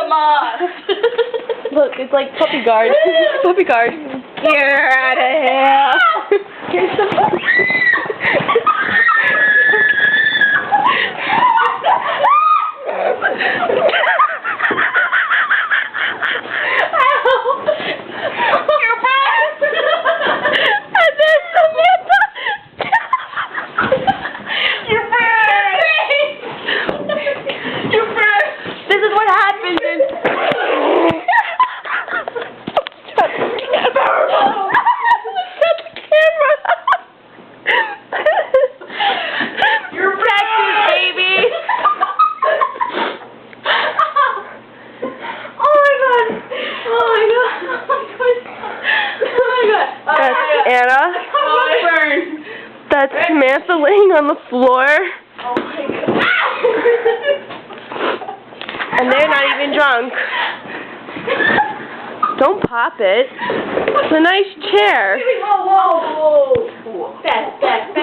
them off. Look, it's like puppy guard. Puppy guard. You're out of here. Here's some. Anna, that's Samantha laying on the floor. Oh my God. And they're not even drunk. Don't pop it. It's a nice chair. Whoa, whoa, whoa. Back, back, back.